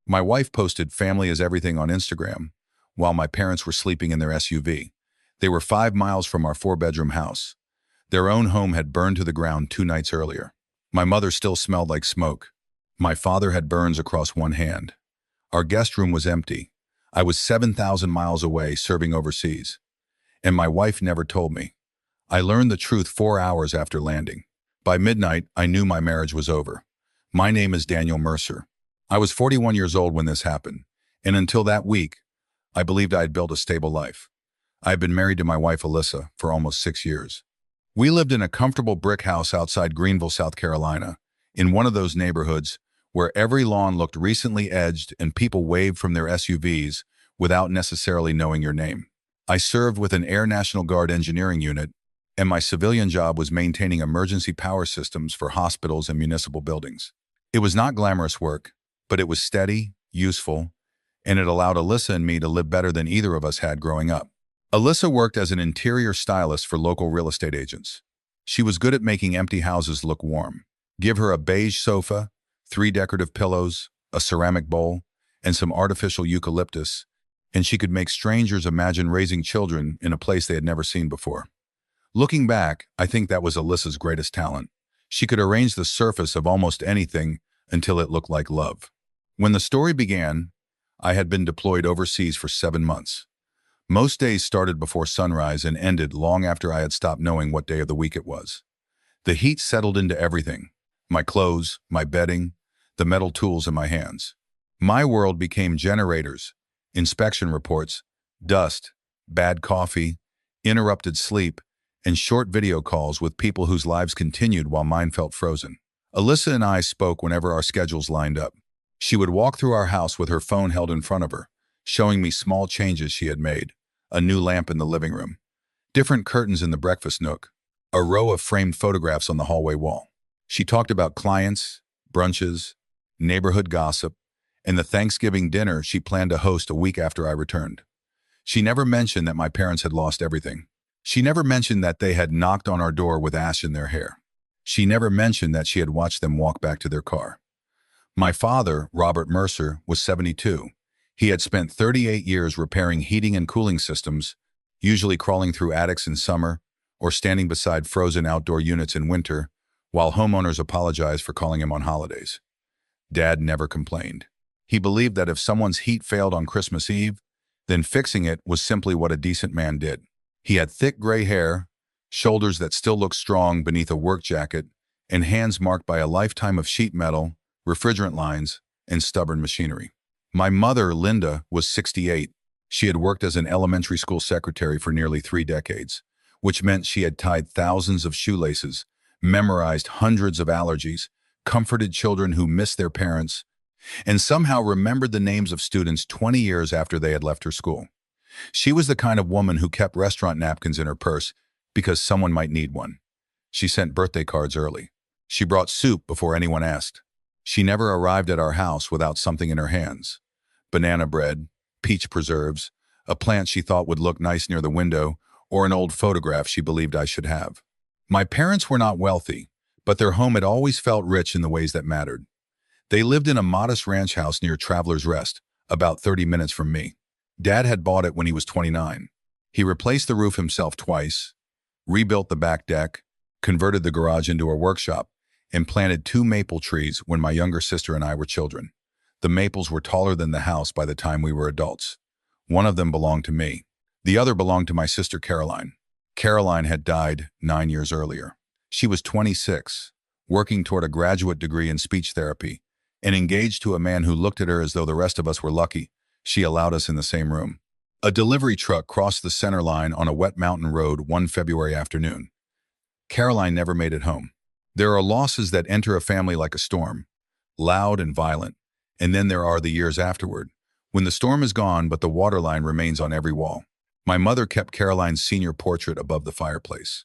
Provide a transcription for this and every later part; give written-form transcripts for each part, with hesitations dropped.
My wife posted family is everything on Instagram, while my parents were sleeping in their SUV. They were 5 miles from our four-bedroom house. Their own home had burned to the ground 2 nights earlier. My mother still smelled like smoke. My father had burns across one hand. Our guest room was empty. I was 7,000 miles away serving overseas. And my wife never told me. I learned the truth 4 hours after landing. By midnight, I knew my marriage was over. My name is Daniel Mercer. I was 41 years old when this happened, and until that week, I believed I had built a stable life. I had been married to my wife, Alyssa, for almost 6 years. We lived in a comfortable brick house outside Greenville, South Carolina, in one of those neighborhoods where every lawn looked recently edged and people waved from their SUVs without necessarily knowing your name. I served with an Air National Guard engineering unit, and my civilian job was maintaining emergency power systems for hospitals and municipal buildings. It was not glamorous work, but it was steady, useful, and it allowed Alyssa and me to live better than either of us had growing up. Alyssa worked as an interior stylist for local real estate agents. She was good at making empty houses look warm. Give her a beige sofa, 3 decorative pillows, a ceramic bowl, and some artificial eucalyptus, and she could make strangers imagine raising children in a place they had never seen before. Looking back, I think that was Alyssa's greatest talent. She could arrange the surface of almost anything until it looked like love. When the story began, I had been deployed overseas for 7 months. Most days started before sunrise and ended long after I had stopped knowing what day of the week it was. The heat settled into everything: my clothes, my bedding, the metal tools in my hands. My world became generators, inspection reports, dust, bad coffee, interrupted sleep, and short video calls with people whose lives continued while mine felt frozen. Alyssa and I spoke whenever our schedules lined up. She would walk through our house with her phone held in front of her, showing me small changes she had made: a new lamp in the living room, different curtains in the breakfast nook, a row of framed photographs on the hallway wall. She talked about clients, brunches, neighborhood gossip, and the Thanksgiving dinner she planned to host a week after I returned. She never mentioned that my parents had lost everything. She never mentioned that they had knocked on our door with ash in their hair. She never mentioned that she had watched them walk back to their car. My father, Robert Mercer, was 72. He had spent 38 years repairing heating and cooling systems, usually crawling through attics in summer or standing beside frozen outdoor units in winter, while homeowners apologized for calling him on holidays. Dad never complained. He believed that if someone's heat failed on Christmas Eve, then fixing it was simply what a decent man did. He had thick gray hair, shoulders that still looked strong beneath a work jacket, and hands marked by a lifetime of sheet metal, refrigerant lines, and stubborn machinery. My mother, Linda, was 68. She had worked as an elementary school secretary for nearly 3 decades, which meant she had tied thousands of shoelaces, memorized hundreds of allergies, comforted children who missed their parents, and somehow remembered the names of students 20 years after they had left her school. She was the kind of woman who kept restaurant napkins in her purse because someone might need one. She sent birthday cards early. She brought soup before anyone asked. She never arrived at our house without something in her hands: banana bread, peach preserves, a plant she thought would look nice near the window, or an old photograph she believed I should have. My parents were not wealthy, but their home had always felt rich in the ways that mattered. They lived in a modest ranch house near Traveler's Rest, about 30 minutes from me. Dad had bought it when he was 29. He replaced the roof himself twice, rebuilt the back deck, converted the garage into a workshop, and planted 2 maple trees when my younger sister and I were children. The maples were taller than the house by the time we were adults. One of them belonged to me. The other belonged to my sister Caroline. Caroline had died 9 years earlier. She was 26, working toward a graduate degree in speech therapy, and engaged to a man who looked at her as though the rest of us were lucky she allowed us in the same room. A delivery truck crossed the center line on a wet mountain road one February afternoon. Caroline never made it home. There are losses that enter a family like a storm, loud and violent, and then there are the years afterward, when the storm is gone but the waterline remains on every wall. My mother kept Caroline's senior portrait above the fireplace.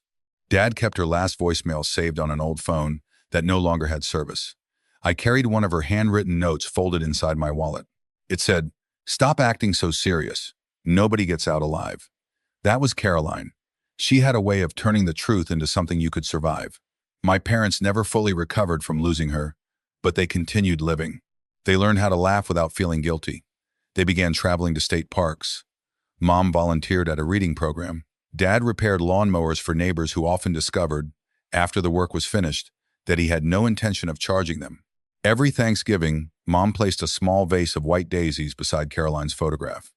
Dad kept her last voicemail saved on an old phone that no longer had service. I carried one of her handwritten notes folded inside my wallet. It said, "Stop acting so serious. Nobody gets out alive." That was Caroline. She had a way of turning the truth into something you could survive. My parents never fully recovered from losing her, but they continued living. They learned how to laugh without feeling guilty. They began traveling to state parks. Mom volunteered at a reading program. Dad repaired lawnmowers for neighbors who often discovered, after the work was finished, that he had no intention of charging them. Every Thanksgiving, Mom placed a small vase of white daisies beside Caroline's photograph.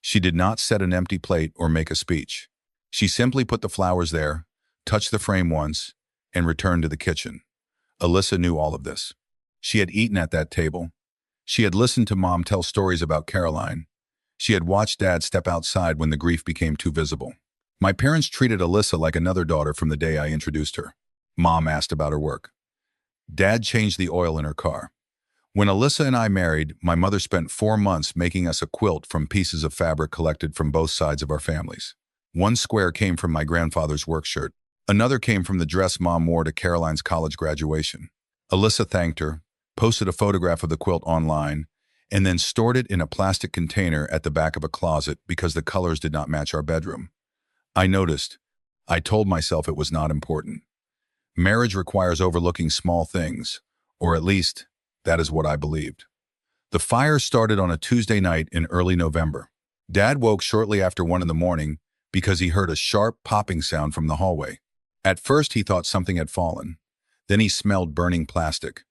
She did not set an empty plate or make a speech. She simply put the flowers there, touched the frame once, and returned to the kitchen. Alyssa knew all of this. She had eaten at that table. She had listened to Mom tell stories about Caroline. She had watched Dad step outside when the grief became too visible. My parents treated Alyssa like another daughter from the day I introduced her. Mom asked about her work. Dad changed the oil in her car. When Alyssa and I married, my mother spent 4 months making us a quilt from pieces of fabric collected from both sides of our families. One square came from my grandfather's work shirt. Another came from the dress Mom wore to Caroline's college graduation. Alyssa thanked her, posted a photograph of the quilt online, and then stored it in a plastic container at the back of a closet because the colors did not match our bedroom. I noticed. I told myself it was not important. Marriage requires overlooking small things, or at least, that is what I believed. The fire started on a Tuesday night in early November. Dad woke shortly after 1 in the morning because he heard a sharp popping sound from the hallway. At first, he thought something had fallen. Then he smelled burning plastic.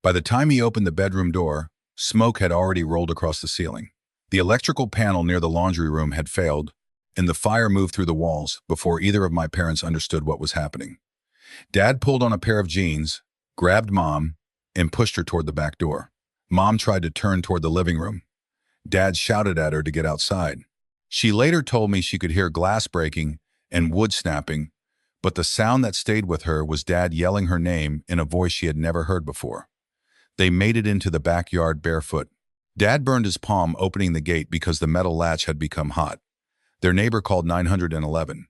By the time he opened the bedroom door, smoke had already rolled across the ceiling. The electrical panel near the laundry room had failed, and the fire moved through the walls before either of my parents understood what was happening. Dad pulled on a pair of jeans, grabbed Mom, and pushed her toward the back door. Mom tried to turn toward the living room. Dad shouted at her to get outside. She later told me she could hear glass breaking and wood snapping, but the sound that stayed with her was Dad yelling her name in a voice she had never heard before. They made it into the backyard barefoot. Dad burned his palm opening the gate because the metal latch had become hot. Their neighbor called 911.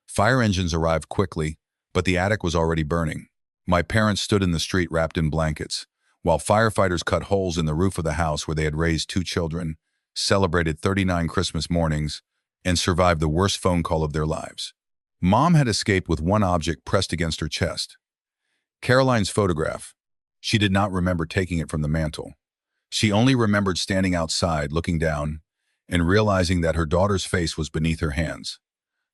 Fire engines arrived quickly, but the attic was already burning. My parents stood in the street wrapped in blankets, while firefighters cut holes in the roof of the house where they had raised 2 children, celebrated 39 Christmas mornings, and survived the worst phone call of their lives. Mom had escaped with one object pressed against her chest. Caroline's photograph. She did not remember taking it from the mantel. She only remembered standing outside, looking down, and realizing that her daughter's face was beneath her hands.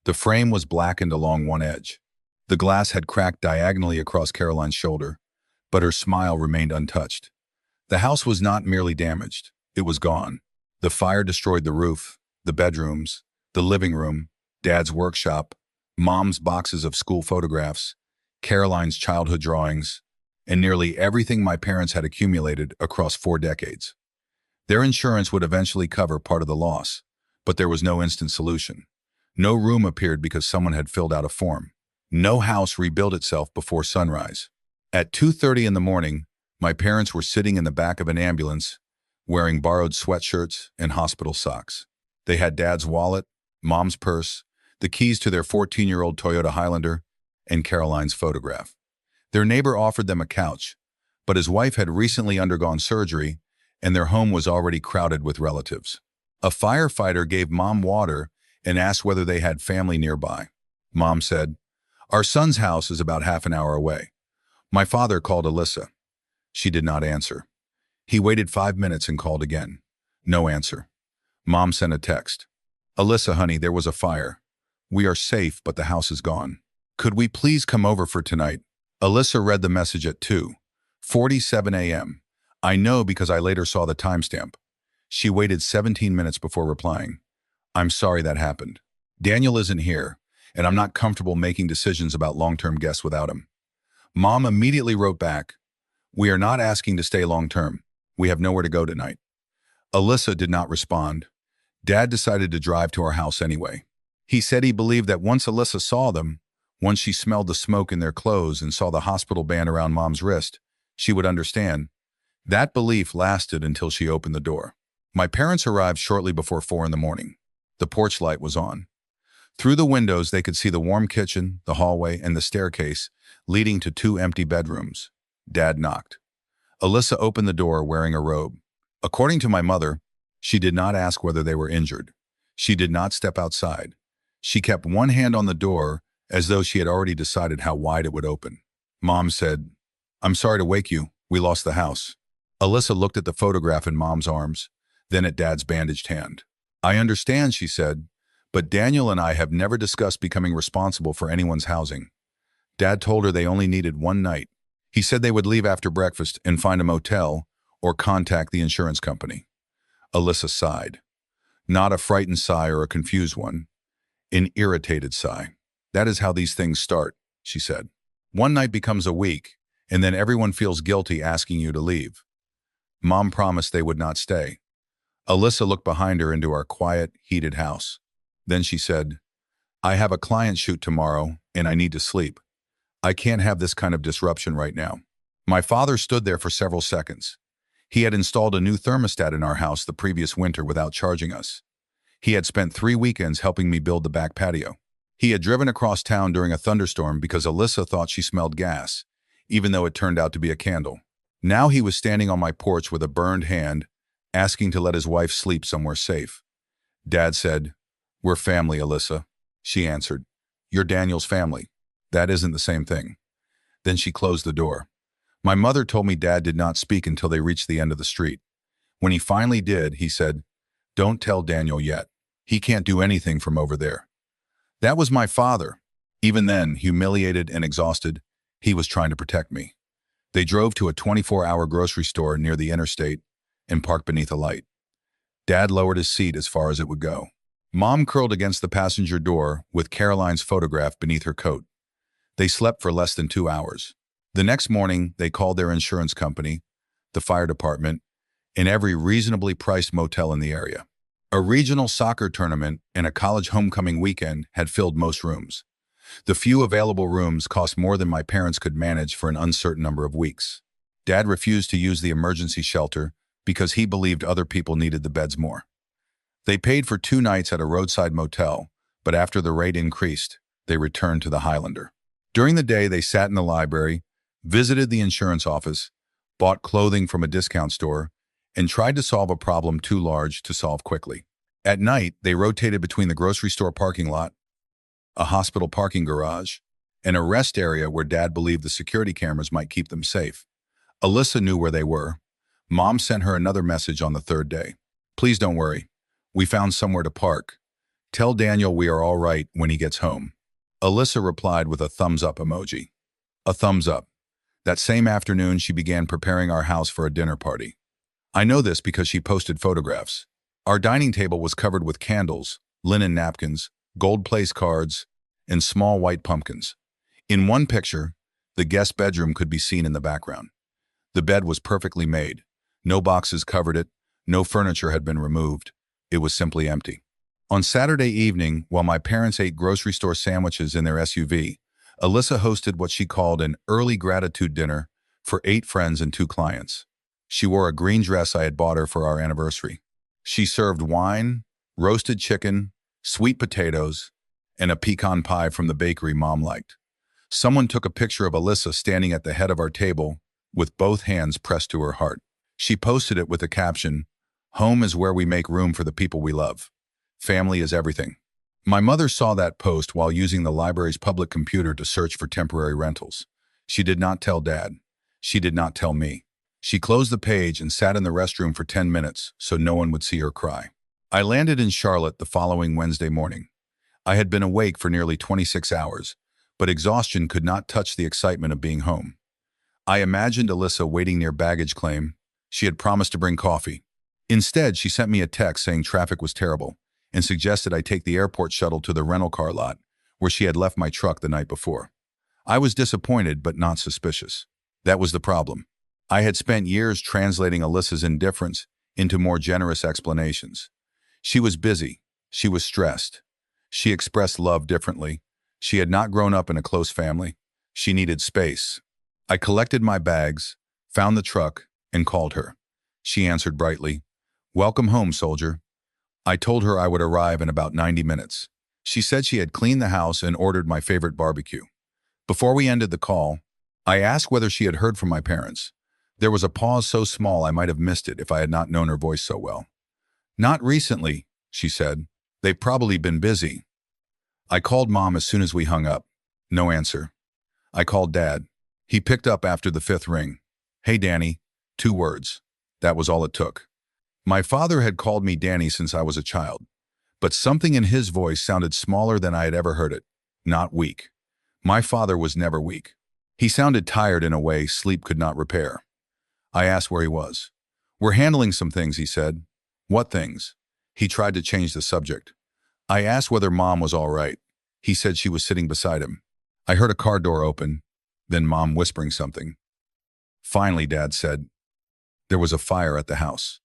The frame was blackened along one edge. The glass had cracked diagonally across Caroline's shoulder, but her smile remained untouched. The house was not merely damaged, it was gone. The fire destroyed the roof, the bedrooms, the living room, Dad's workshop, Mom's boxes of school photographs, Caroline's childhood drawings, and nearly everything my parents had accumulated across 4 decades. Their insurance would eventually cover part of the loss, but there was no instant solution. No room appeared because someone had filled out a form. No house rebuilt itself before sunrise. At 2:30 in the morning, my parents were sitting in the back of an ambulance, wearing borrowed sweatshirts and hospital socks. They had Dad's wallet, Mom's purse, the keys to their 14-year-old Toyota Highlander, and Caroline's photograph. Their neighbor offered them a couch, but his wife had recently undergone surgery, and their home was already crowded with relatives. A firefighter gave Mom water and asked whether they had family nearby. Mom said, "Our son's house is about half an hour away." My father called Alyssa. She did not answer. He waited 5 minutes and called again. No answer. Mom sent a text. "Alyssa, honey, there was a fire. We are safe, but the house is gone. Could we please come over for tonight?" Alyssa read the message at 2:47 a.m. I know because I later saw the timestamp. She waited 17 minutes before replying. "I'm sorry that happened. Daniel isn't here, and I'm not comfortable making decisions about long-term guests without him." Mom immediately wrote back, "We are not asking to stay long-term. We have nowhere to go tonight." Alyssa did not respond. Dad decided to drive to our house anyway. He said he believed that once Alyssa saw them, once she smelled the smoke in their clothes and saw the hospital band around Mom's wrist, she would understand. That belief lasted until she opened the door. My parents arrived shortly before 4 in the morning. The porch light was on. Through the windows, they could see the warm kitchen, the hallway, and the staircase leading to 2 empty bedrooms. Dad knocked. Alyssa opened the door wearing a robe. According to my mother, she did not ask whether they were injured. She did not step outside. She kept one hand on the door as though she had already decided how wide it would open. Mom said, "I'm sorry to wake you. We lost the house." Alyssa looked at the photograph in Mom's arms, then at Dad's bandaged hand. I understand, she said, but Daniel and I have never discussed becoming responsible for anyone's housing. Dad told her they only needed one night. He said they would leave after breakfast and find a motel or contact the insurance company. Alyssa sighed. Not a frightened sigh or a confused one. An irritated sigh. That is how these things start, she said. One night becomes a week, and then everyone feels guilty asking you to leave. Mom promised they would not stay. Alyssa looked behind her into our quiet, heated house. Then she said, I have a client shoot tomorrow, and I need to sleep. I can't have this kind of disruption right now. My father stood there for several seconds. He had installed a new thermostat in our house the previous winter without charging us. He had spent 3 weekends helping me build the back patio. He had driven across town during a thunderstorm because Alyssa thought she smelled gas, even though it turned out to be a candle. Now he was standing on my porch with a burned hand, asking to let his wife sleep somewhere safe. Dad said, We're family, Alyssa. She answered, You're Daniel's family. That isn't the same thing. Then she closed the door. My mother told me Dad did not speak until they reached the end of the street. When he finally did, he said, Don't tell Daniel yet. He can't do anything from over there. That was my father. Even then, humiliated and exhausted, he was trying to protect me. They drove to a 24-hour grocery store near the interstate and parked beneath a light. Dad lowered his seat as far as it would go. Mom curled against the passenger door with Caroline's photograph beneath her coat. They slept for less than 2 hours. The next morning, they called their insurance company, the fire department, and every reasonably priced motel in the area. A regional soccer tournament and a college homecoming weekend had filled most rooms. The few available rooms cost more than my parents could manage for an uncertain number of weeks. Dad refused to use the emergency shelter because he believed other people needed the beds more. They paid for 2 nights at a roadside motel, but after the rate increased, they returned to the Highlander. During the day, they sat in the library, visited the insurance office, bought clothing from a discount store, and tried to solve a problem too large to solve quickly. At night, they rotated between the grocery store parking lot, a hospital parking garage, and a rest area where Dad believed the security cameras might keep them safe. Alyssa knew where they were. Mom sent her another message on the 3rd day. Please don't worry. We found somewhere to park. Tell Daniel we are all right when he gets home. Alyssa replied with a thumbs up emoji. A thumbs up. That same afternoon, she began preparing our house for a dinner party. I know this because she posted photographs. Our dining table was covered with candles, linen napkins, gold place cards, and small white pumpkins. In one picture, the guest bedroom could be seen in the background. The bed was perfectly made. No boxes covered it. No furniture had been removed. It was simply empty. On Saturday evening, while my parents ate grocery store sandwiches in their SUV, Alyssa hosted what she called an early gratitude dinner for 8 friends and 2 clients. She wore a green dress I had bought her for our anniversary. She served wine, roasted chicken, sweet potatoes, and a pecan pie from the bakery Mom liked. Someone took a picture of Alyssa standing at the head of our table with both hands pressed to her heart. She posted it with the caption, "Home is where we make room for the people we love. Family is everything." My mother saw that post while using the library's public computer to search for temporary rentals. She did not tell Dad. She did not tell me. She closed the page and sat in the restroom for 10 minutes so no one would see her cry. I landed in Charlotte the following Wednesday morning. I had been awake for nearly 26 hours, but exhaustion could not touch the excitement of being home. I imagined Alyssa waiting near baggage claim. She had promised to bring coffee. Instead, she sent me a text saying traffic was terrible and suggested I take the airport shuttle to the rental car lot where she had left my truck the night before. I was disappointed but not suspicious. That was the problem. I had spent years translating Alyssa's indifference into more generous explanations. She was busy. She was stressed. She expressed love differently. She had not grown up in a close family. She needed space. I collected my bags, found the truck, and called her. She answered brightly, "Welcome home, soldier." I told her I would arrive in about 90 minutes. She said she had cleaned the house and ordered my favorite barbecue. Before we ended the call, I asked whether she had heard from my parents. There was a pause so small I might have missed it if I had not known her voice so well. "Not recently," she said. "They've probably been busy." I called Mom as soon as we hung up. No answer. I called Dad. He picked up after the 5th ring. "Hey, Danny." 2 words. That was all it took. My father had called me Danny since I was a child, but something in his voice sounded smaller than I had ever heard it, not weak. My father was never weak. He sounded tired in a way sleep could not repair. I asked where he was. "We're handling some things," he said. "What things?" He tried to change the subject. I asked whether Mom was all right. He said she was sitting beside him. I heard a car door open, then Mom whispering something. Finally, Dad said, "There was a fire at the house."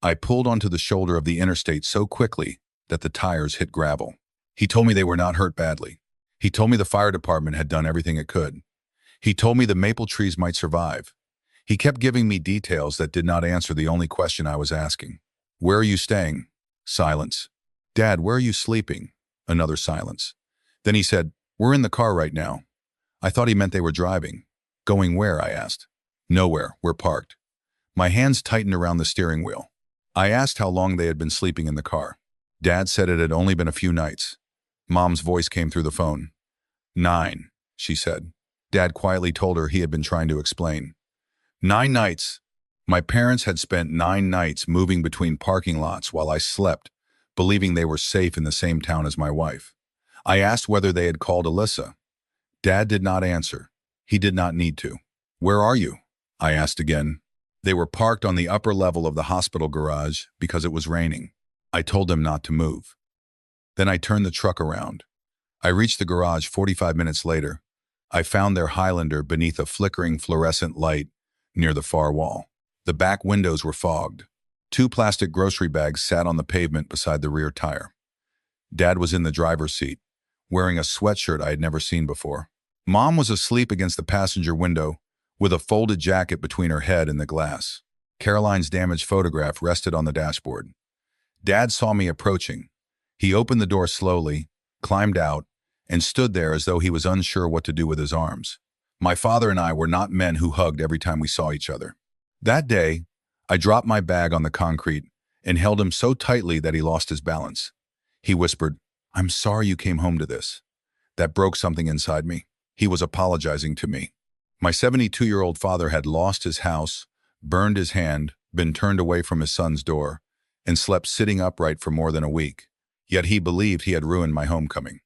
I pulled onto the shoulder of the interstate so quickly that the tires hit gravel. He told me they were not hurt badly. He told me the fire department had done everything it could. He told me the maple trees might survive. He kept giving me details that did not answer the only question I was asking. "Where are you staying?" Silence. "Dad, where are you sleeping?" Another silence. Then he said, "We're in the car right now." I thought he meant they were driving. "Going where?" I asked. "Nowhere, we're parked." My hands tightened around the steering wheel. I asked how long they had been sleeping in the car. Dad said it had only been a few nights. Mom's voice came through the phone. 9, she said. Dad quietly told her he had been trying to explain. 9 nights. My parents had spent 9 nights moving between parking lots while I slept, believing they were safe in the same town as my wife. I asked whether they had called Alyssa. Dad did not answer. He did not need to. "Where are you?" I asked again. They were parked on the upper level of the hospital garage because it was raining. I told them not to move. Then I turned the truck around. I reached the garage 45 minutes later. I found their Highlander beneath a flickering fluorescent light near the far wall. The back windows were fogged. 2 plastic grocery bags sat on the pavement beside the rear tire. Dad was in the driver's seat, wearing a sweatshirt I had never seen before. Mom was asleep against the passenger window, with a folded jacket between her head and the glass. Caroline's damaged photograph rested on the dashboard. Dad saw me approaching. He opened the door slowly, climbed out, and stood there as though he was unsure what to do with his arms. My father and I were not men who hugged every time we saw each other. That day, I dropped my bag on the concrete and held him so tightly that he lost his balance. He whispered, "I'm sorry you came home to this." That broke something inside me. He was apologizing to me. My 72-year-old father had lost his house, burned his hand, been turned away from his son's door, and slept sitting upright for more than a week. Yet he believed he had ruined my homecoming.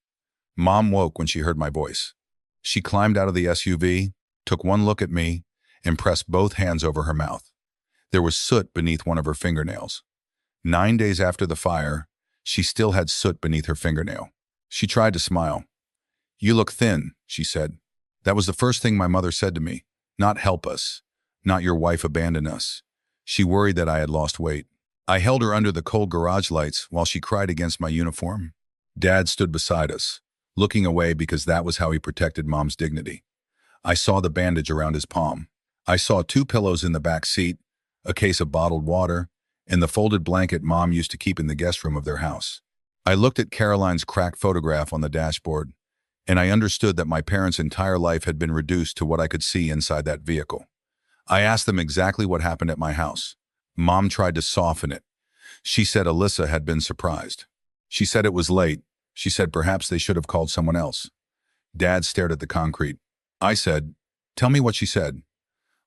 Mom woke when she heard my voice. She climbed out of the SUV, took one look at me, and pressed both hands over her mouth. There was soot beneath one of her fingernails. 9 days after the fire, she still had soot beneath her fingernail. She tried to smile. "You look thin," she said. That was the first thing my mother said to me. Not "help us," not "your wife abandoned us." She worried that I had lost weight. I held her under the cold garage lights while she cried against my uniform. Dad stood beside us, looking away because that was how he protected Mom's dignity. I saw the bandage around his palm. I saw 2 pillows in the back seat, a case of bottled water, and the folded blanket Mom used to keep in the guest room of their house. I looked at Caroline's cracked photograph on the dashboard, and I understood that my parents' entire life had been reduced to what I could see inside that vehicle. I asked them exactly what happened at my house. Mom tried to soften it. She said Alyssa had been surprised. She said it was late. She said perhaps they should have called someone else. Dad stared at the concrete. I said, "Tell me what she said."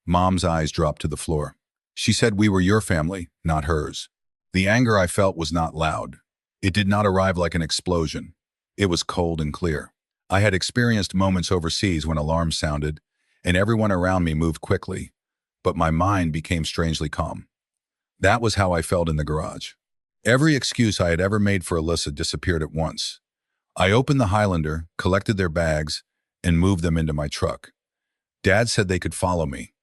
Mom's eyes dropped to the floor. "She said we were your family, not hers." The anger I felt was not loud. It did not arrive like an explosion. It was cold and clear. I had experienced moments overseas when alarms sounded, and everyone around me moved quickly, but my mind became strangely calm. That was how I felt in the garage. Every excuse I had ever made for Alyssa disappeared at once. I opened the Highlander, collected their bags, and moved them into my truck. Dad said they could follow me.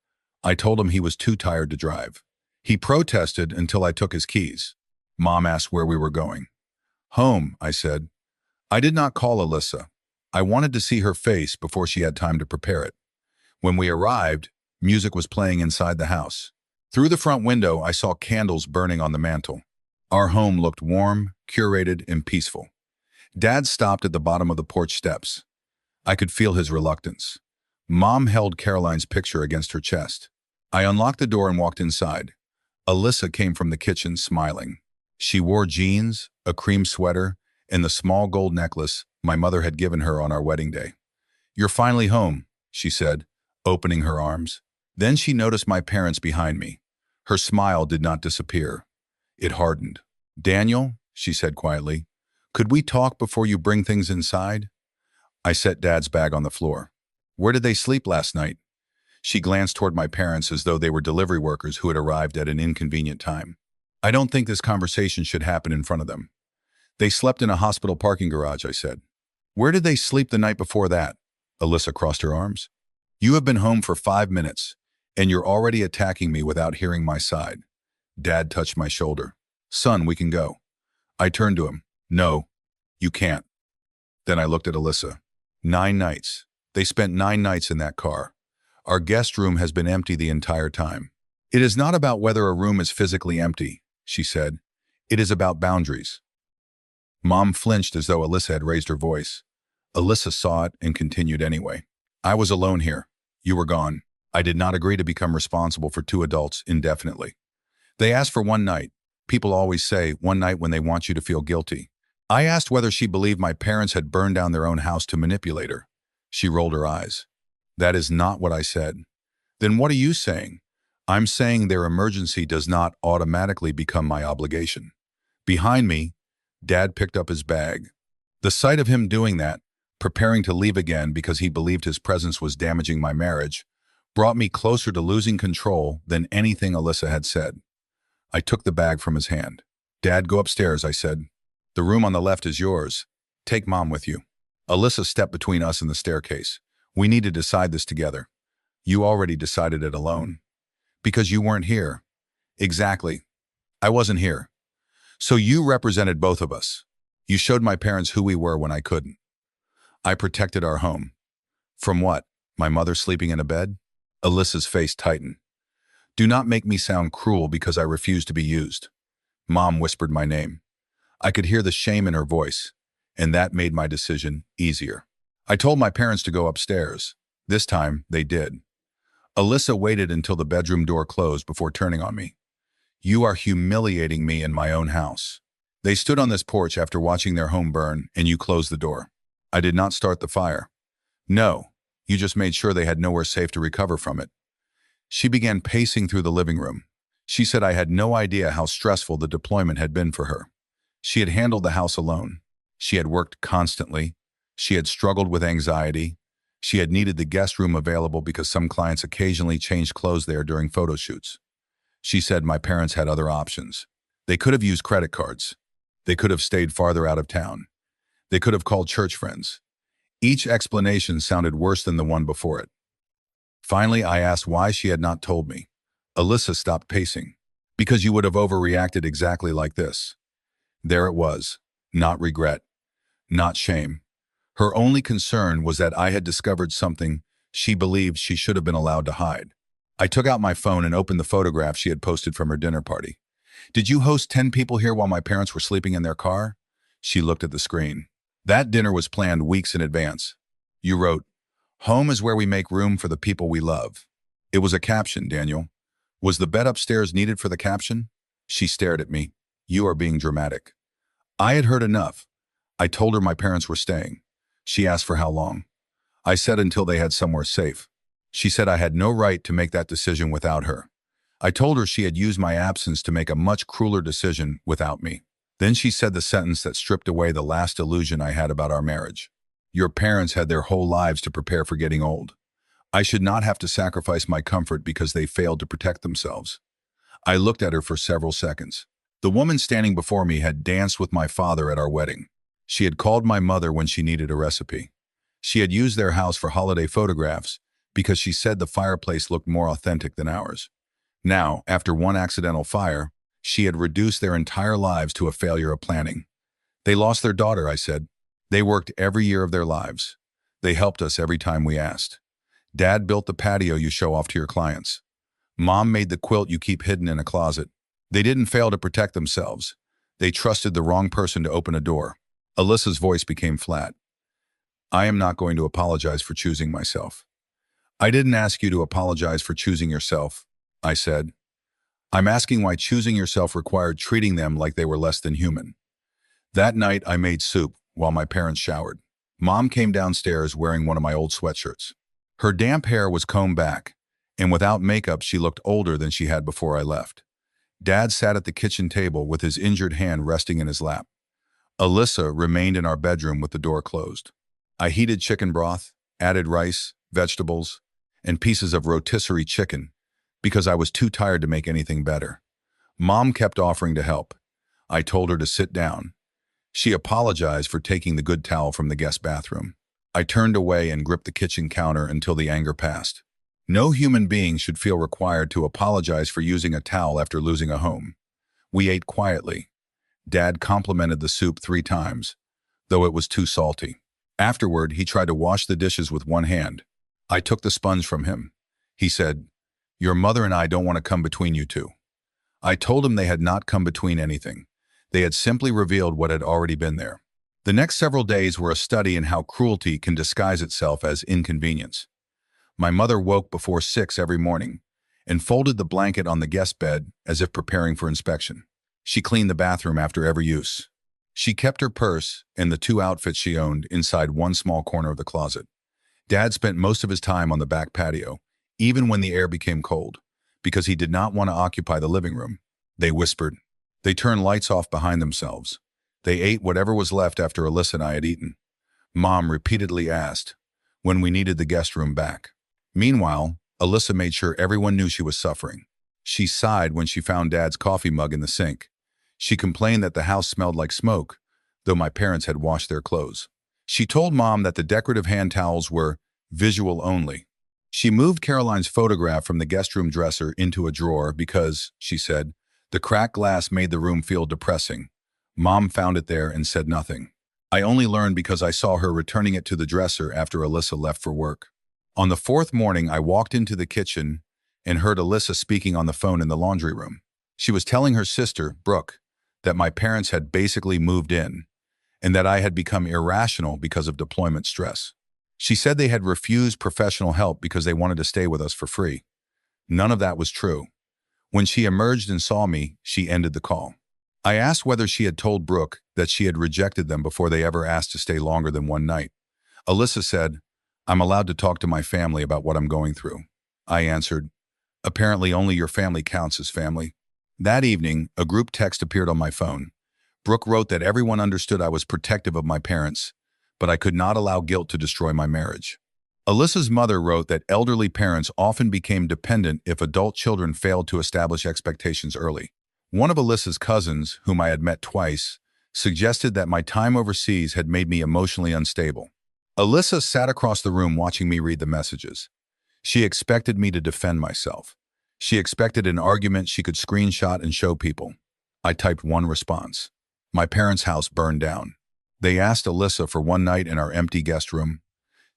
I told him he was too tired to drive. He protested until I took his keys. Mom asked where we were going. "Home," I said. I did not call Alyssa. I wanted to see her face before she had time to prepare it. When we arrived, music was playing inside the house. Through the front window, I saw candles burning on the mantel. Our home looked warm, curated, and peaceful. Dad stopped at the bottom of the porch steps. I could feel his reluctance. Mom held Caroline's picture against her chest. I unlocked the door and walked inside. Alyssa came from the kitchen smiling. She wore jeans, a cream sweater, and the small gold necklace my mother had given her on our wedding day. "You're finally home," she said, opening her arms. Then she noticed my parents behind me. Her smile did not disappear. It hardened. "Daniel," she said quietly, "could we talk before you bring things inside?" I set Dad's bag on the floor. "Where did they sleep last night?" She glanced toward my parents as though they were delivery workers who had arrived at an inconvenient time. "I don't think this conversation should happen in front of them." "They slept in a hospital parking garage," I said. "Where did they sleep the night before that?" Alyssa crossed her arms. "You have been home for 5 minutes, and you're already attacking me without hearing my side." Dad touched my shoulder. "Son, we can go." I turned to him. "No, you can't." Then I looked at Alyssa. 9 nights. They spent 9 nights in that car. Our guest room has been empty the entire time. "It is not about whether a room is physically empty," she said. "It is about boundaries." Mom flinched as though Alyssa had raised her voice. Alyssa saw it and continued anyway. "I was alone here. You were gone. I did not agree to become responsible for 2 adults indefinitely. They asked for 1 night. People always say 1 night when they want you to feel guilty. I asked whether she believed my parents had burned down their own house to manipulate her. She rolled her eyes. "That is not what I said." "Then what are you saying?" "I'm saying their emergency does not automatically become my obligation." Behind me, Dad picked up his bag. The sight of him doing that, preparing to leave again because he believed his presence was damaging my marriage, brought me closer to losing control than anything Alyssa had said. I took the bag from his hand. "Dad, go upstairs," I said. "The room on the left is yours. Take Mom with you." Alyssa stepped between us and the staircase. "We need to decide this together." "You already decided it alone." "Because you weren't here." "Exactly. I wasn't here. So you represented both of us. You showed my parents who we were when I couldn't. I protected our home." "From what? My mother sleeping in a bed?" Alyssa's face tightened. "Do not make me sound cruel because I refuse to be used." Mom whispered my name. I could hear the shame in her voice, and that made my decision easier. I told my parents to go upstairs. This time, they did. Alyssa waited until the bedroom door closed before turning on me. "You are humiliating me in my own house. They stood on this porch after watching their home burn, and you closed the door." "I did not start the fire." "No, you just made sure they had nowhere safe to recover from it." She began pacing through the living room. She said I had no idea how stressful the deployment had been for her. She had handled the house alone. She had worked constantly. She had struggled with anxiety. She had needed the guest room available because some clients occasionally changed clothes there during photo shoots. She said my parents had other options. They could have used credit cards. They could have stayed farther out of town. They could have called church friends. Each explanation sounded worse than the one before it. Finally, I asked why she had not told me. Alyssa stopped pacing. "Because you would have overreacted exactly like this." There it was. Not regret. Not shame. Her only concern was that I had discovered something she believed she should have been allowed to hide. I took out my phone and opened the photograph she had posted from her dinner party. "Did you host 10 people here while my parents were sleeping in their car?" She looked at the screen. "That dinner was planned weeks in advance." You wrote, "Home is where we make room for the people we love." It was a caption, Daniel. Was the bed upstairs needed for the caption? She stared at me. "You are being dramatic." I had heard enough. I told her my parents were staying. She asked for how long. I said until they had somewhere safe. She said I had no right to make that decision without her. I told her she had used my absence to make a much crueler decision without me. Then she said the sentence that stripped away the last illusion I had about our marriage. "Your parents had their whole lives to prepare for getting old. I should not have to sacrifice my comfort because they failed to protect themselves." I looked at her for several seconds. The woman standing before me had danced with my father at our wedding. She had called my mother when she needed a recipe. She had used their house for holiday photographs because she said the fireplace looked more authentic than ours. Now, after one accidental fire, she had reduced their entire lives to a failure of planning. "They lost their daughter," I said. "They worked every year of their lives. They helped us every time we asked. Dad built the patio you show off to your clients. Mom made the quilt you keep hidden in a closet. They didn't fail to protect themselves. They trusted the wrong person to open a door." Alyssa's voice became flat. "I am not going to apologize for choosing myself." "I didn't ask you to apologize for choosing yourself," I said. "I'm asking why choosing yourself required treating them like they were less than human." That night, I made soup while my parents showered. Mom came downstairs wearing one of my old sweatshirts. Her damp hair was combed back, and without makeup she looked older than she had before I left. Dad sat at the kitchen table with his injured hand resting in his lap. Alyssa remained in our bedroom with the door closed. I heated chicken broth, added rice, vegetables, and pieces of rotisserie chicken because I was too tired to make anything better. Mom kept offering to help. I told her to sit down. She apologized for taking the good towel from the guest bathroom. I turned away and gripped the kitchen counter until the anger passed. No human being should feel required to apologize for using a towel after losing a home. We ate quietly. Dad complimented the soup 3 times, though it was too salty. Afterward, he tried to wash the dishes with one hand. I took the sponge from him. He said, "Your mother and I don't want to come between you two." I told him they had not come between anything. They had simply revealed what had already been there. The next several days were a study in how cruelty can disguise itself as inconvenience. My mother woke before 6 every morning and folded the blanket on the guest bed as if preparing for inspection. She cleaned the bathroom after every use. She kept her purse and the 2 outfits she owned inside one small corner of the closet. Dad spent most of his time on the back patio, even when the air became cold, because he did not want to occupy the living room. They whispered. They turned lights off behind themselves. They ate whatever was left after Alyssa and I had eaten. Mom repeatedly asked when we needed the guest room back. Meanwhile, Alyssa made sure everyone knew she was suffering. She sighed when she found Dad's coffee mug in the sink. She complained that the house smelled like smoke, though my parents had washed their clothes. She told Mom that the decorative hand towels were visual only. She moved Caroline's photograph from the guest room dresser into a drawer because, she said, the cracked glass made the room feel depressing. Mom found it there and said nothing. I only learned because I saw her returning it to the dresser after Alyssa left for work. On the 4th morning, I walked into the kitchen and heard Alyssa speaking on the phone in the laundry room. She was telling her sister, Brooke, that my parents had basically moved in and that I had become irrational because of deployment stress. She said they had refused professional help because they wanted to stay with us for free. None of that was true. When she emerged and saw me, she ended the call. I asked whether she had told Brooke that she had rejected them before they ever asked to stay longer than one night. Alyssa said, "I'm allowed to talk to my family about what I'm going through." I answered, "Apparently only your family counts as family." That evening, a group text appeared on my phone. Brooke wrote that everyone understood I was protective of my parents, but I could not allow guilt to destroy my marriage. Alyssa's mother wrote that elderly parents often became dependent if adult children failed to establish expectations early. One of Alyssa's cousins, whom I had met twice, suggested that my time overseas had made me emotionally unstable. Alyssa sat across the room watching me read the messages. She expected me to defend myself. She expected an argument she could screenshot and show people. I typed one response. My parents' house burned down. They asked Alyssa for one night in our empty guest room.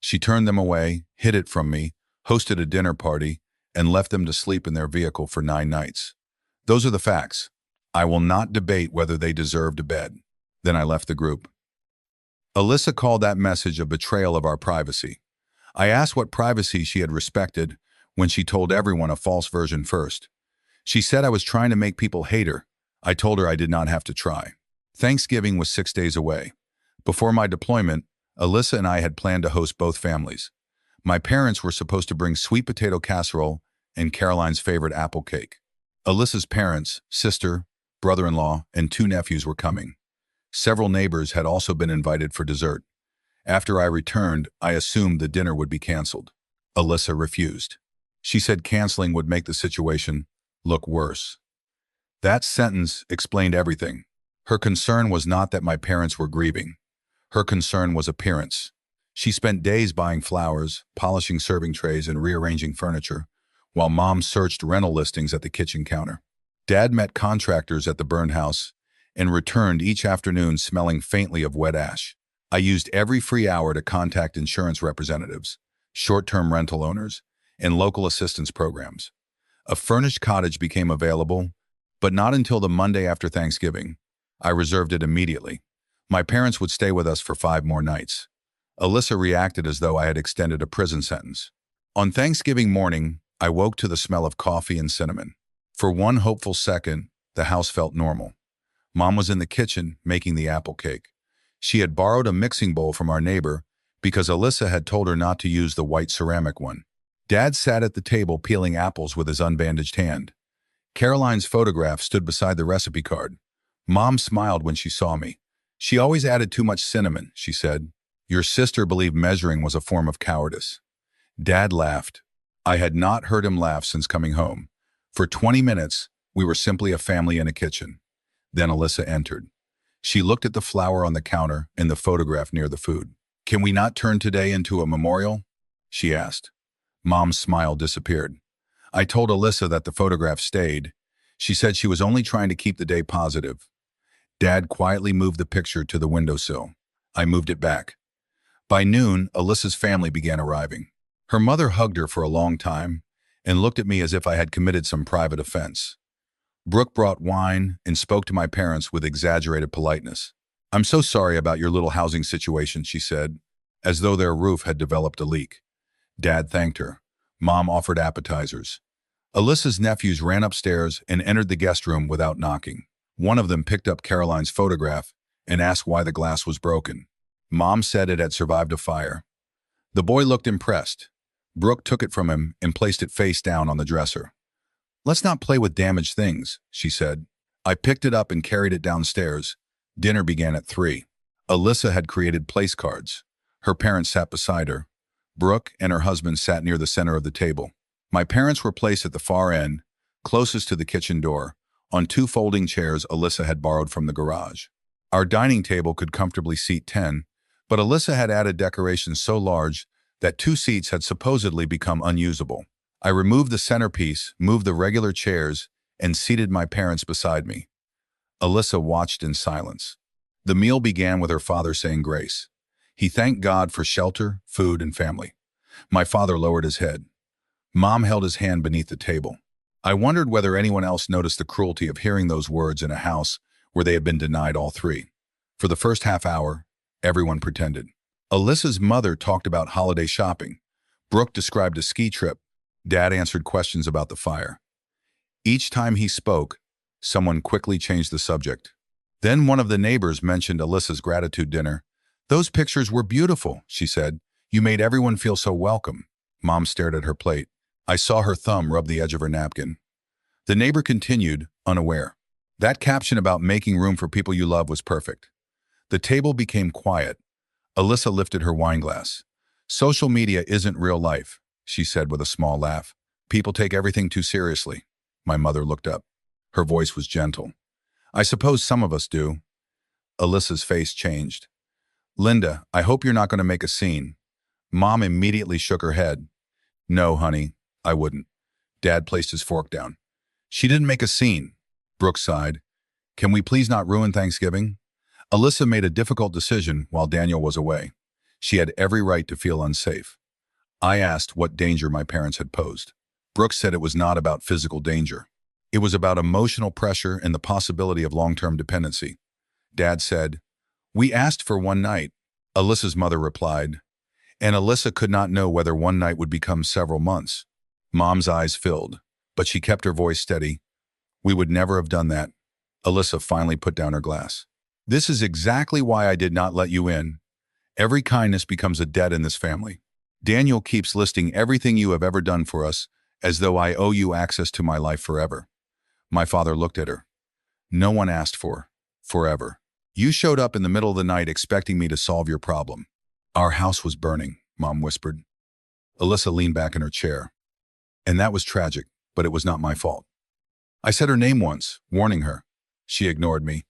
She turned them away, hid it from me, hosted a dinner party, and left them to sleep in their vehicle for 9 nights. Those are the facts. I will not debate whether they deserved a bed. Then I left the group. Alyssa called that message a betrayal of our privacy. I asked what privacy she had respected when she told everyone a false version first. She said I was trying to make people hate her. I told her I did not have to try. Thanksgiving was 6 days away. Before my deployment, Alyssa and I had planned to host both families. My parents were supposed to bring sweet potato casserole and Caroline's favorite apple cake. Alyssa's parents, sister, brother-in-law, and 2 nephews were coming. Several neighbors had also been invited for dessert. After I returned, I assumed the dinner would be canceled. Alyssa refused. She said canceling would make the situation look worse. That sentence explained everything. Her concern was not that my parents were grieving. Her concern was appearance. She spent days buying flowers, polishing serving trays, and rearranging furniture, while Mom searched rental listings at the kitchen counter. Dad met contractors at the burned house and returned each afternoon smelling faintly of wet ash. I used every free hour to contact insurance representatives, short-term rental owners, and local assistance programs. A furnished cottage became available, but not until the Monday after Thanksgiving. I reserved it immediately. My parents would stay with us for 5 more nights. Alyssa reacted as though I had extended a prison sentence. On Thanksgiving morning, I woke to the smell of coffee and cinnamon. For one hopeful second, the house felt normal. Mom was in the kitchen making the apple cake. She had borrowed a mixing bowl from our neighbor because Alyssa had told her not to use the white ceramic one. Dad sat at the table peeling apples with his unbandaged hand. Caroline's photograph stood beside the recipe card. Mom smiled when she saw me. She always added too much cinnamon, she said. Your sister believed measuring was a form of cowardice. Dad laughed. I had not heard him laugh since coming home. For 20 minutes, we were simply a family in a kitchen. Then Alyssa entered. She looked at the flower on the counter and the photograph near the food. Can we not turn today into a memorial? She asked. Mom's smile disappeared. I told Alyssa that the photograph stayed. She said she was only trying to keep the day positive. Dad quietly moved the picture to the windowsill. I moved it back. By noon, Alyssa's family began arriving. Her mother hugged her for a long time and looked at me as if I had committed some private offense. Brooke brought wine and spoke to my parents with exaggerated politeness. I'm so sorry about your little housing situation, she said, as though their roof had developed a leak. Dad thanked her. Mom offered appetizers. Alyssa's nephews ran upstairs and entered the guest room without knocking. One of them picked up Caroline's photograph and asked why the glass was broken. Mom said it had survived a fire. The boy looked impressed. Brooke took it from him and placed it face down on the dresser. Let's not play with damaged things, she said. I picked it up and carried it downstairs. Dinner began at 3. Alyssa had created place cards. Her parents sat beside her. Brooke and her husband sat near the center of the table. My parents were placed at the far end, closest to the kitchen door, on 2 folding chairs Alyssa had borrowed from the garage. Our dining table could comfortably seat 10, but Alyssa had added decorations so large that 2 seats had supposedly become unusable. I removed the centerpiece, moved the regular chairs, and seated my parents beside me. Alyssa watched in silence. The meal began with her father saying grace. He thanked God for shelter, food, and family. My father lowered his head. Mom held his hand beneath the table. I wondered whether anyone else noticed the cruelty of hearing those words in a house where they had been denied all 3. For the first half hour, everyone pretended. Alyssa's mother talked about holiday shopping. Brooke described a ski trip. Dad answered questions about the fire. Each time he spoke, someone quickly changed the subject. Then one of the neighbors mentioned Alyssa's gratitude dinner. Those pictures were beautiful, she said. You made everyone feel so welcome. Mom stared at her plate. I saw her thumb rub the edge of her napkin. The neighbor continued, unaware. That caption about making room for people you love was perfect. The table became quiet. Alyssa lifted her wine glass. Social media isn't real life, she said with a small laugh. People take everything too seriously. My mother looked up. Her voice was gentle. I suppose some of us do. Alyssa's face changed. Linda, I hope you're not going to make a scene. Mom immediately shook her head. No, honey, I wouldn't. Dad placed his fork down. She didn't make a scene. Brooke sighed. Can we please not ruin Thanksgiving? Alyssa made a difficult decision while Daniel was away. She had every right to feel unsafe. I asked what danger my parents had posed. Brooke said it was not about physical danger. It was about emotional pressure and the possibility of long-term dependency. Dad said, we asked for one night. Alyssa's mother replied, and Alyssa could not know whether one night would become several months. Mom's eyes filled, but she kept her voice steady. We would never have done that. Alyssa finally put down her glass. This is exactly why I did not let you in. Every kindness becomes a debt in this family. Daniel keeps listing everything you have ever done for us as though I owe you access to my life forever. My father looked at her. No one asked for forever. You showed up in the middle of the night expecting me to solve your problem. Our house was burning, Mom whispered. Alyssa leaned back in her chair. And that was tragic, but it was not my fault. I said her name once, warning her. She ignored me.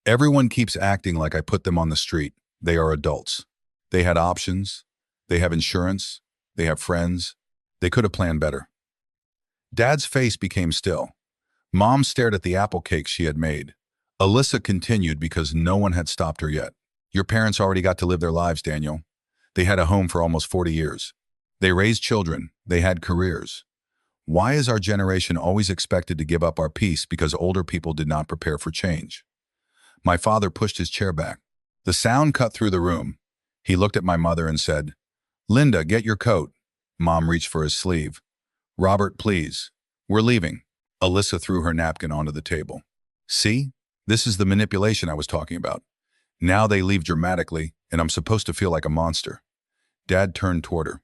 Everyone keeps acting like I put them on the street. They are adults. They had options. They have insurance. They have friends. They could have planned better. Dad's face became still. Mom stared at the apple cake she had made. Alyssa continued because no one had stopped her yet. Your parents already got to live their lives, Daniel. They had a home for almost 40 years. They raised children. They had careers. Why is our generation always expected to give up our peace because older people did not prepare for change? My father pushed his chair back. The sound cut through the room. He looked at my mother and said, Linda, get your coat. Mom reached for his sleeve. Robert, please. We're leaving. Alyssa threw her napkin onto the table. See? This is the manipulation I was talking about. Now they leave dramatically, and I'm supposed to feel like a monster. Dad turned toward her.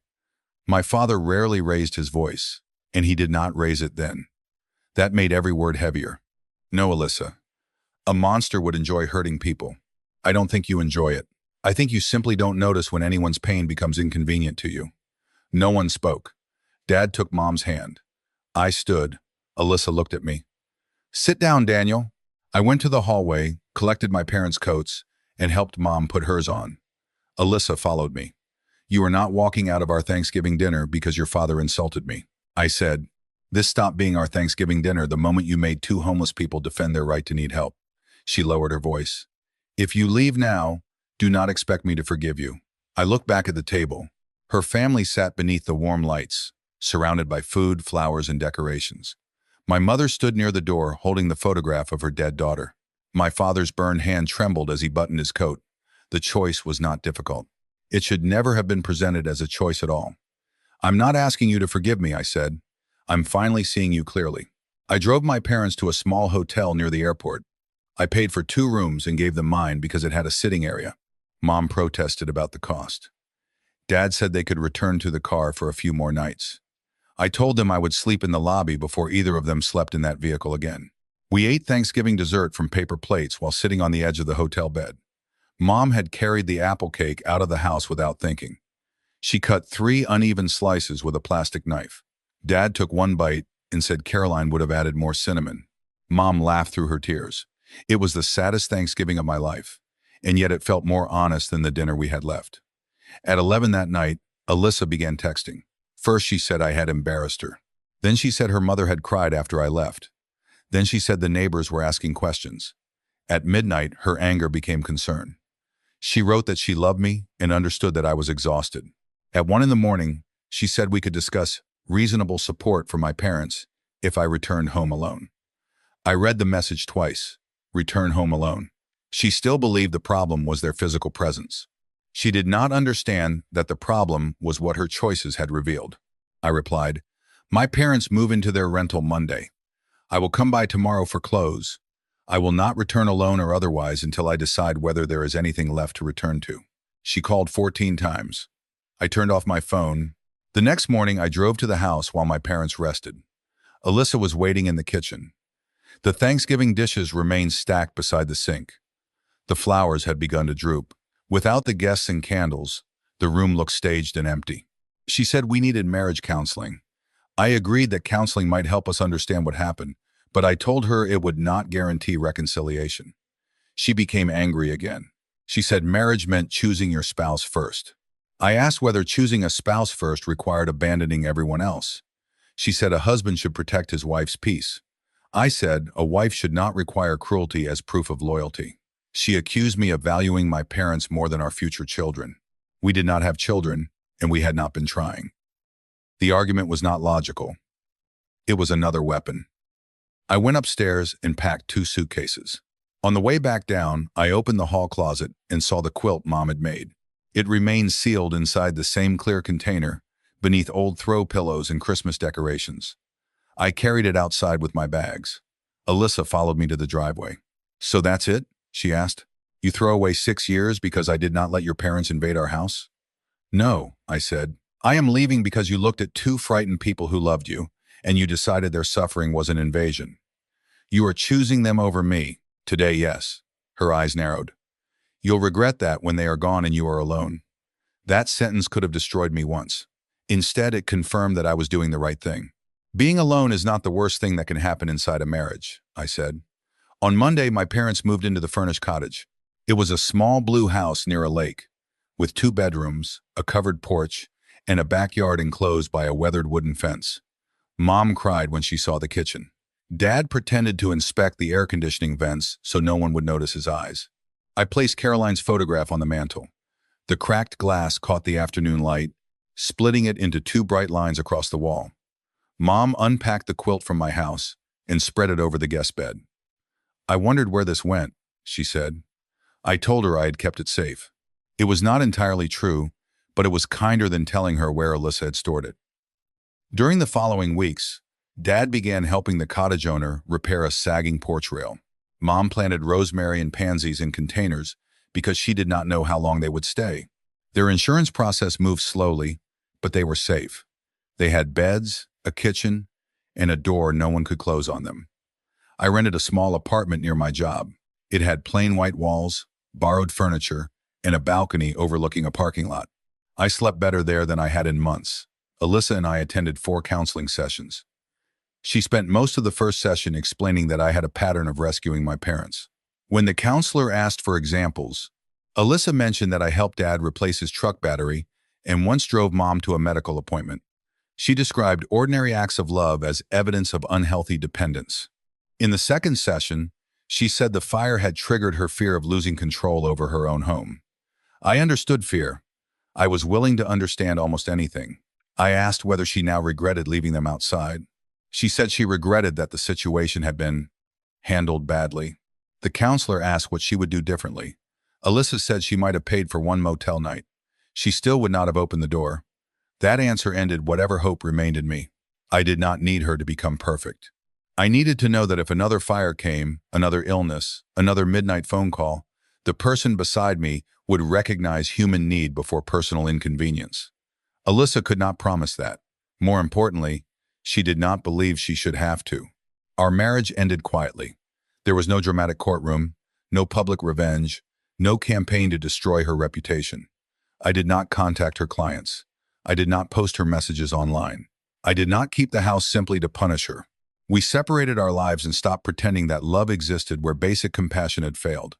My father rarely raised his voice, and he did not raise it then. That made every word heavier. No, Alyssa. A monster would enjoy hurting people. I don't think you enjoy it. I think you simply don't notice when anyone's pain becomes inconvenient to you. No one spoke. Dad took Mom's hand. I stood. Alyssa looked at me. Sit down, Daniel. I went to the hallway, collected my parents' coats, and helped Mom put hers on. Alyssa followed me. You are not walking out of our Thanksgiving dinner because your father insulted me. I said, this stopped being our Thanksgiving dinner the moment you made two homeless people defend their right to need help. She lowered her voice. If you leave now, do not expect me to forgive you. I looked back at the table. Her family sat beneath the warm lights, surrounded by food, flowers, and decorations. My mother stood near the door, holding the photograph of her dead daughter. My father's burned hand trembled as he buttoned his coat. The choice was not difficult. It should never have been presented as a choice at all. I'm not asking you to forgive me, I said. I'm finally seeing you clearly. I drove my parents to a small hotel near the airport. I paid for 2 rooms and gave them mine because it had a sitting area. Mom protested about the cost. Dad said they could return to the car for a few more nights. I told them I would sleep in the lobby before either of them slept in that vehicle again. We ate Thanksgiving dessert from paper plates while sitting on the edge of the hotel bed. Mom had carried the apple cake out of the house without thinking. She cut 3 uneven slices with a plastic knife. Dad took 1 bite and said Caroline would have added more cinnamon. Mom laughed through her tears. It was the saddest Thanksgiving of my life, and yet it felt more honest than the dinner we had left. At 11 that night, Alyssa began texting. First she said I had embarrassed her. Then she said her mother had cried after I left. Then she said the neighbors were asking questions. At midnight, her anger became concern. She wrote that she loved me and understood that I was exhausted. At 1 in the morning, she said we could discuss reasonable support for my parents if I returned home alone. I read the message twice. Return home alone. She still believed the problem was their physical presence. She did not understand that the problem was what her choices had revealed. I replied, my parents move into their rental Monday. I will come by tomorrow for clothes. I will not return alone or otherwise until I decide whether there is anything left to return to. She called 14 times. I turned off my phone. The next morning, I drove to the house while my parents rested. Alyssa was waiting in the kitchen. The Thanksgiving dishes remained stacked beside the sink. The flowers had begun to droop. Without the guests and candles, the room looked staged and empty. She said we needed marriage counseling. I agreed that counseling might help us understand what happened, but I told her it would not guarantee reconciliation. She became angry again. She said marriage meant choosing your spouse first. I asked whether choosing a spouse first required abandoning everyone else. She said a husband should protect his wife's peace. I said a wife should not require cruelty as proof of loyalty. She accused me of valuing my parents more than our future children. We did not have children, and we had not been trying. The argument was not logical. It was another weapon. I went upstairs and packed 2 suitcases. On the way back down, I opened the hall closet and saw the quilt Mom had made. It remained sealed inside the same clear container, beneath old throw pillows and Christmas decorations. I carried it outside with my bags. Alyssa followed me to the driveway. So that's it? She asked. You throw away 6 years because I did not let your parents invade our house? No, I said. I am leaving because you looked at 2 frightened people who loved you, and you decided their suffering was an invasion. You are choosing them over me. Today, yes. Her eyes narrowed. You'll regret that when they are gone and you are alone. That sentence could have destroyed me once. Instead, it confirmed that I was doing the right thing. Being alone is not the worst thing that can happen inside a marriage, I said. On Monday, my parents moved into the furnished cottage. It was a small blue house near a lake, with 2 bedrooms, a covered porch, and a backyard enclosed by a weathered wooden fence. Mom cried when she saw the kitchen. Dad pretended to inspect the air conditioning vents so no one would notice his eyes. I placed Caroline's photograph on the mantel. The cracked glass caught the afternoon light, splitting it into 2 bright lines across the wall. Mom unpacked the quilt from my house and spread it over the guest bed. I wondered where this went, she said. I told her I had kept it safe. It was not entirely true, but it was kinder than telling her where Alyssa had stored it. During the following weeks, Dad began helping the cottage owner repair a sagging porch rail. Mom planted rosemary and pansies in containers because she did not know how long they would stay. Their insurance process moved slowly, but they were safe. They had beds, a kitchen, and a door no one could close on them. I rented a small apartment near my job. It had plain white walls, borrowed furniture, and a balcony overlooking a parking lot. I slept better there than I had in months. Alyssa and I attended 4 counseling sessions. She spent most of the first session explaining that I had a pattern of rescuing my parents. When the counselor asked for examples, Alyssa mentioned that I helped Dad replace his truck battery and once drove Mom to a medical appointment. She described ordinary acts of love as evidence of unhealthy dependence. In the second session, she said the fire had triggered her fear of losing control over her own home. I understood fear. I was willing to understand almost anything. I asked whether she now regretted leaving them outside. She said she regretted that the situation had been handled badly. The counselor asked what she would do differently. Alyssa said she might have paid for one motel night. She still would not have opened the door. That answer ended whatever hope remained in me. I did not need her to become perfect. I needed to know that if another fire came, another illness, another midnight phone call, the person beside me would recognize human need before personal inconvenience. Alyssa could not promise that. More importantly, she did not believe she should have to. Our marriage ended quietly. There was no dramatic courtroom, no public revenge, no campaign to destroy her reputation. I did not contact her clients. I did not post her messages online. I did not keep the house simply to punish her. We separated our lives and stopped pretending that love existed where basic compassion had failed.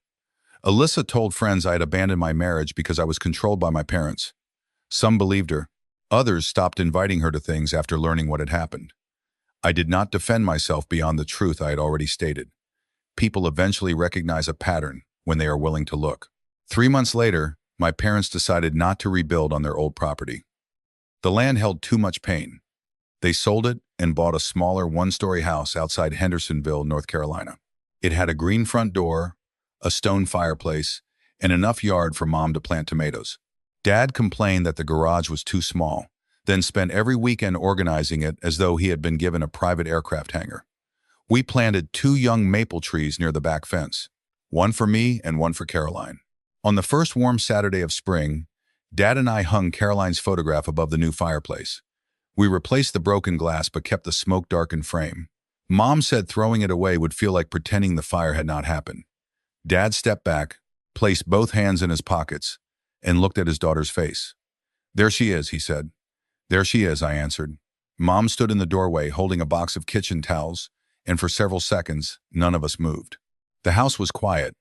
Alyssa told friends I had abandoned my marriage because I was controlled by my parents. Some believed her. Others stopped inviting her to things after learning what had happened. I did not defend myself beyond the truth I had already stated. People eventually recognize a pattern when they are willing to look. 3 months later, my parents decided not to rebuild on their old property. The land held too much pain. They sold it and bought a smaller one-story house outside Hendersonville, North Carolina. It had a green front door, a stone fireplace, and enough yard for Mom to plant tomatoes. Dad complained that the garage was too small, then spent every weekend organizing it as though he had been given a private aircraft hangar. We planted 2 young maple trees near the back fence, one for me and one for Caroline. On the first warm Saturday of spring, Dad and I hung Caroline's photograph above the new fireplace. We replaced the broken glass but kept the smoke-darkened frame. Mom said throwing it away would feel like pretending the fire had not happened. Dad stepped back, placed both hands in his pockets, and looked at his daughter's face. "There she is," he said. "There she is," I answered. Mom stood in the doorway holding a box of kitchen towels, and for several seconds, none of us moved. The house was quiet,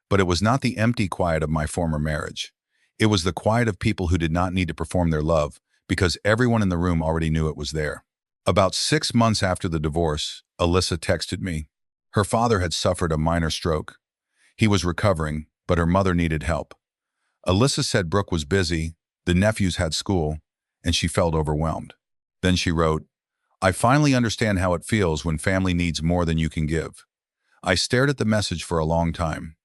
but it was not the empty quiet of my former marriage. It was the quiet of people who did not need to perform their love because everyone in the room already knew it was there. About 6 months after the divorce, Alyssa texted me. Her father had suffered a minor stroke. He was recovering, but her mother needed help. Alyssa said Brooke was busy, the nephews had school, and she felt overwhelmed. Then she wrote, "I finally understand how it feels when family needs more than you can give." I stared at the message for a long time.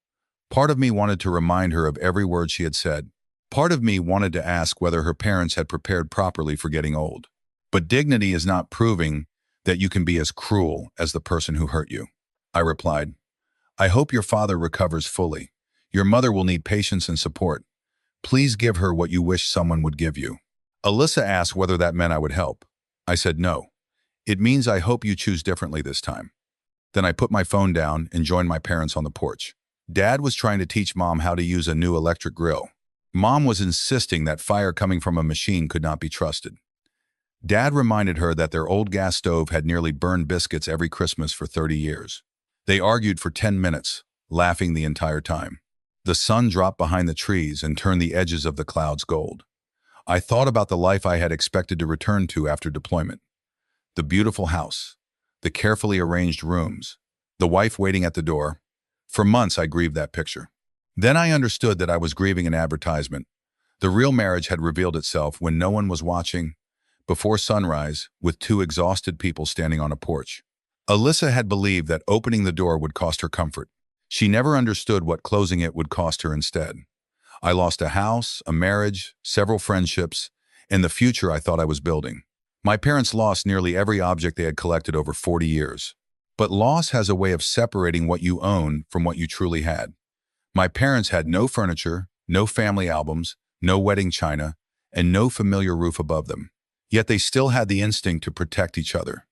Part of me wanted to remind her of every word she had said. Part of me wanted to ask whether her parents had prepared properly for getting old. But dignity is not proving that you can be as cruel as the person who hurt you. I replied, "I hope your father recovers fully. Your mother will need patience and support. Please give her what you wish someone would give you." Alyssa asked whether that meant I would help. I said no. "It means I hope you choose differently this time." Then I put my phone down and joined my parents on the porch. Dad was trying to teach Mom how to use a new electric grill. Mom was insisting that fire coming from a machine could not be trusted. Dad reminded her that their old gas stove had nearly burned biscuits every Christmas for 30 years. They argued for 10 minutes, laughing the entire time. The sun dropped behind the trees and turned the edges of the clouds gold. I thought about the life I had expected to return to after deployment. The beautiful house, the carefully arranged rooms, the wife waiting at the door. For months I grieved that picture. Then I understood that I was grieving an advertisement. The real marriage had revealed itself when no one was watching, before sunrise, with 2 exhausted people standing on a porch. Alyssa had believed that opening the door would cost her comfort. She never understood what closing it would cost her instead. I lost a house, a marriage, several friendships, and the future I thought I was building. My parents lost nearly every object they had collected over 40 years. But loss has a way of separating what you own from what you truly had. My parents had no furniture, no family albums, no wedding china, and no familiar roof above them. Yet they still had the instinct to protect each other.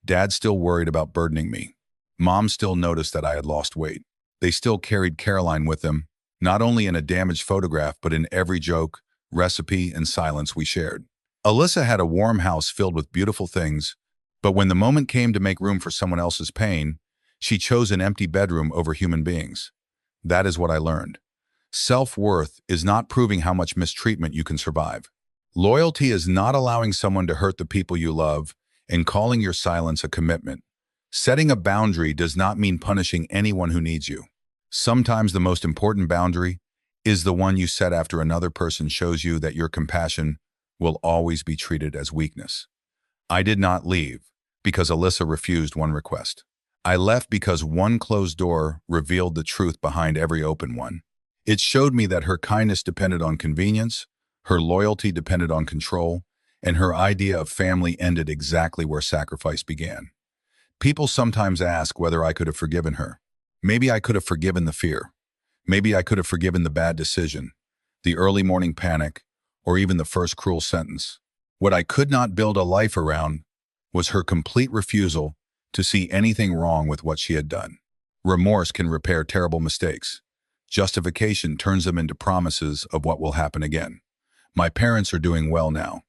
Dad still worried about burdening me. Mom still noticed that I had lost weight. They still carried Caroline with them, not only in a damaged photograph, but in every joke, recipe, and silence we shared. Alyssa had a warm house filled with beautiful things, but when the moment came to make room for someone else's pain, she chose an empty bedroom over human beings. That is what I learned. Self-worth is not proving how much mistreatment you can survive. Loyalty is not allowing someone to hurt the people you love and calling your silence a commitment. Setting a boundary does not mean punishing anyone who needs you. Sometimes the most important boundary is the one you set after another person shows you that your compassion will always be treated as weakness. I did not leave because Alyssa refused one request. I left because one closed door revealed the truth behind every open one. It showed me that her kindness depended on convenience, her loyalty depended on control, and her idea of family ended exactly where sacrifice began. People sometimes ask whether I could have forgiven her. Maybe I could have forgiven the fear. Maybe I could have forgiven the bad decision, the early morning panic, or even the first cruel sentence. What I could not build a life around was her complete refusal to see anything wrong with what she had done. Remorse can repair terrible mistakes. Justification turns them into promises of what will happen again. My parents are doing well now.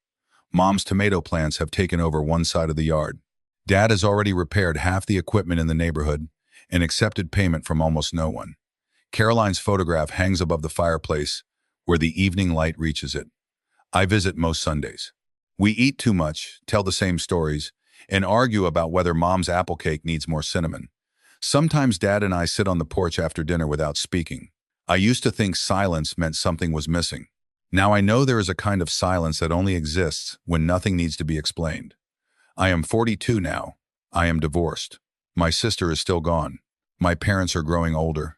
Mom's tomato plants have taken over one side of the yard. Dad has already repaired half the equipment in the neighborhood and accepted payment from almost no one. Caroline's photograph hangs above the fireplace where the evening light reaches it. I visit most Sundays. We eat too much, tell the same stories, and argue about whether Mom's apple cake needs more cinnamon. Sometimes Dad and I sit on the porch after dinner without speaking. I used to think silence meant something was missing. Now I know there is a kind of silence that only exists when nothing needs to be explained. I am 42 now. I am divorced. My sister is still gone. My parents are growing older,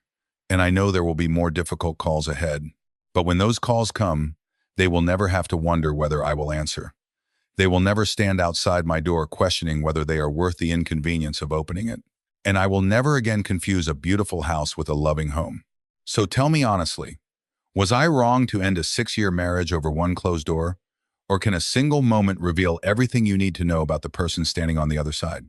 and I know there will be more difficult calls ahead. But when those calls come, they will never have to wonder whether I will answer. They will never stand outside my door questioning whether they are worth the inconvenience of opening it. And I will never again confuse a beautiful house with a loving home. So tell me honestly, was I wrong to end a 6-year marriage over one closed door? Or can a single moment reveal everything you need to know about the person standing on the other side?